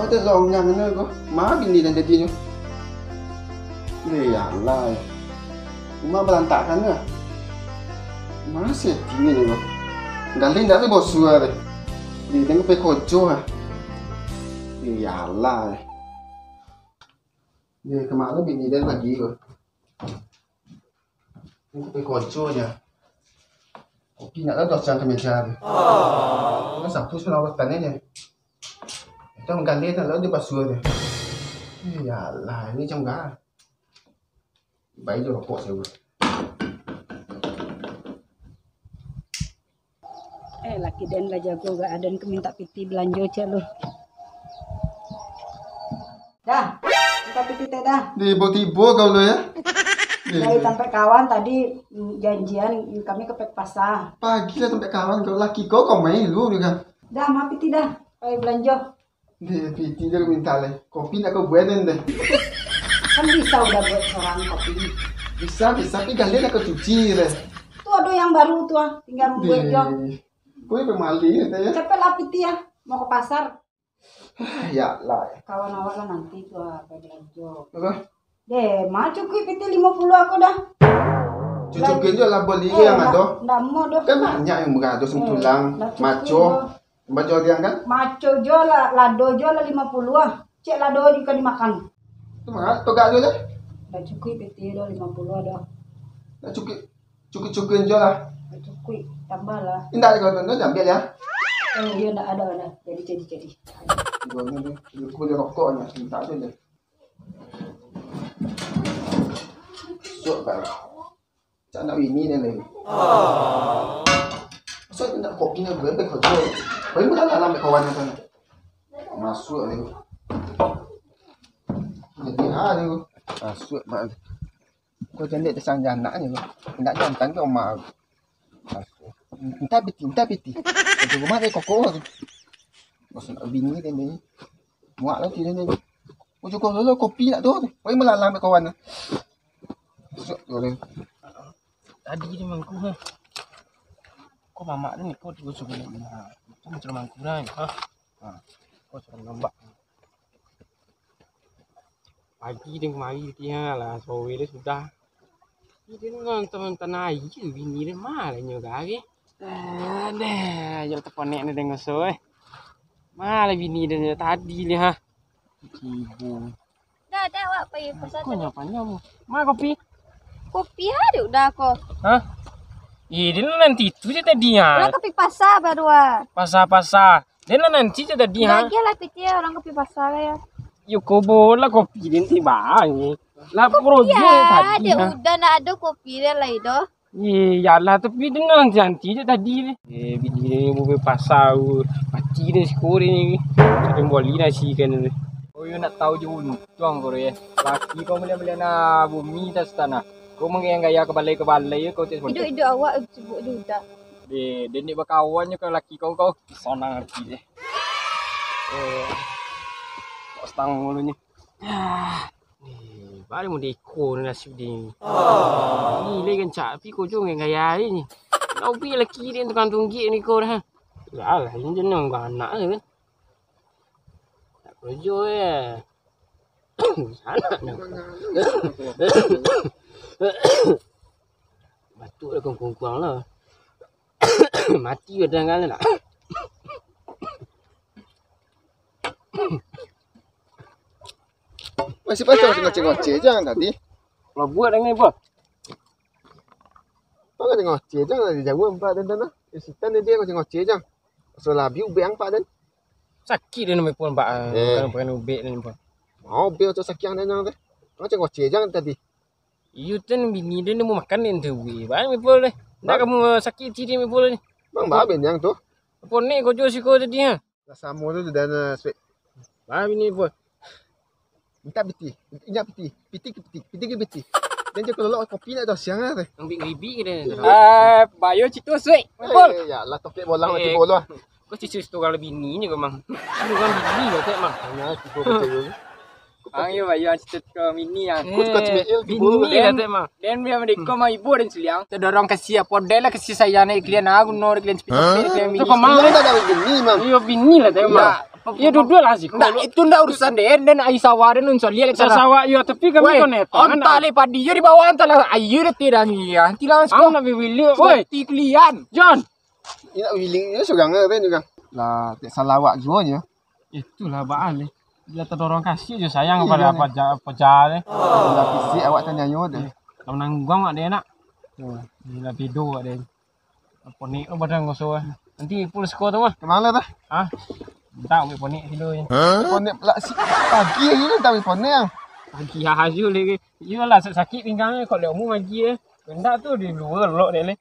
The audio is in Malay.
Kau tu long yang mana kau? Mah bini dan jadi ni. Ya Allah. Mah berantakan ke? Masih tinggi ni kau. Galin dah tu bos suara. Dia tengok pergi kojo ah. Ya Allah. Dia kemarin bini dia lagi kau. Tengok pergi kojo je. Kopi nak dah jangan ke meja ni. Nó sắp thuốc cho nó vật tấn này. Trong gần đây là nó đi vào xuôi này. Ya lah, ini trong gà. Bây giờ nó cọ rồi. Laki dan lah jago gak ada yang minta piti belanja aja lu. Dah, minta piti teh dah. Tiba-tiba kau lo ya. Dari sampai kawan tadi janjian kami ke pasar. Pagi lah sampai kawan kau laki kau main lu juga. Dah, ma piti dah. Ayo belanja. Dia piti dia minta le. Kopi nak kau buatin deh. Kan bisa udah buat seorang kopi. Bisa, tapi kalian nak kau cuci deh. Tuh ada yang baru tuh, tinggal buat jo. Gue pemali ya. Cepet lah piti ya, mau ke pasar. Ya lah. Kawan awak lah nanti tuh apa belanja. Apa? Deh, ma cukup piti 50 aku dah. Cucukin je lah beli yang ada. Nggak mau dah. Kan banyak yang berada semtulang, maco. Maco dia kan? Maco jo lah, lado jo lah 50 ah. Cek lado juga dimakan. Tu mana? Tu gak dulu. Dah cukup piti dah 50 ada. Dah cukup-cukukin je lah. Dah cukup, tambah lah. Indah kau tu ambil ya. Dia nggak ada dah. Jadi. Gue ni, gue ni rokoknya, minta tu je. Sok kan. Cak nak ini ni lagi. So nak kopi ni boleh kerja. Boleh pun tak nak kawan ni sana. Masuk ni. Jadi ni masuk mak. Kau jendek tersang anak ni. Nak jantan kau mak. Masuk. Minta piti. Kau rumah dia koko. Kau nak bini dia ni. Muak lah dia ni. Kau cukup dulu kopi nak tu. Boleh melalang kawan ni. Masuk tu ni. Tadi dia mangku ha. Kau mamak ni kau juga suka ni. Kau macam mangku dah. Kau suka lembak. Pagi dia kemari dia lah sore dia sudah. Dia dengan teman-teman air je bini dia malahnya gari. Dah, jauh terponek ni tengok so Malah bini dia tadi ni ha. Ibu. Dah awak pergi pasar. Kau nyapa-nyapa. Ma kopi. Kopi ada udah kok. Hah? Dia nanti tu je tadi ha. Orang kopi pasar baru ah. Pasar. Dia nanti je tadi ha. Bagilah piti orang kopi pasar ya. Yo kau bola kopi dia tiba ni. Lah projo tadi. Ada udah nak ada kopi dia lah itu. Ya lah tapi dia nanti je tadi ni. Bini dia mau pasar. Paci dia skor ni. Dia boleh nasi kan ni. Oh you nak tahu je untung kau ya. Laki kau boleh nak bumi tas tanah. Kau mengenai gaya kebalai kau tidak boleh. Hidup awak sebut juga. Dia ni berkawannya kau laki kau sonang hati dia. Kau stang mulanya. Baru mau dekor nasib dia. Ni lagi kencak tapi kau jangan gaya ni. Kau pi laki dia tukang tunggik ni kau dah. Yalah ini jenang anak kan. Tak kerja ya. Anak nak. Batuk dah kurang-kurang lah. Mati kadang-kadang nak. Masih pasal ngoceh-ngoceh jangan tadi. Kalau buat dengan apa? Kau ngoceh jangan dari jauh empat dan tanah. Isitan dia ngoceh jangan. So labi ubeng pak dan. Sakit dia nampak pun pak. Bukan ubek ni pak. Mau bel tu sakit dan jangan. Ngoceh jangan tadi. You ten bini dia ni mau makan ni tu. Bang mipul deh. Nak kamu sakit ciri mipul ni. Bang babin yang tu. Apa ni kau jual si kau tadi ha? Sama tu dan spek. Bang bini mipul. Minta piti. Ingat piti. Piti. Dan je kalau kopi nak dah siang lah. Ambil ribi ke dia. Bayo citu sui. Mipul. Ya lah tokek bolang mati bola. Kau citu tu kalau bini ni kau mang. Ini kan bini kau tak mang. Hanya cukup betul. Ayo bayo citu kau mini ah. Kau suka cemil bini dah tak mang. Dan dia mereka mau ibu dan seliang. Terdorong kasih apa dela kasih saya ni klien aku nor klien sepi klien mini. Kau mang tak ada bini mang. Iyo bini lah tak mang. Ya dua-dua lah sih. Nggak, itu ndak urusan Den dan Aisyah Den unsur lihat cara. Sasawa yo tapi kami koneto. Onta le padi yo di bawah onta lah ayu de tirangi ya. Tilang Aku nak beli. Woi, ti klian. John. Ini nak willing ni sugang ben juga. Lah tak salawak juanya. Itulah baal. Dia terdorong kasih je sayang kepada pecah deh. Lah fisik awak tanya yo deh. Kalau nanggung ada enak. Ni lah video ada. Apa ni badan ngosor. Nanti full score tu mah. Kemana dah? Ah. Tak ambil ponik dulu je. Ponek pula si pagi lagi ni tak ambil ponek ah. Pagi haju lagi. Iyalah sakit pinggangnya kalau lemu pagi eh. Kendak tu di luar lok dia le.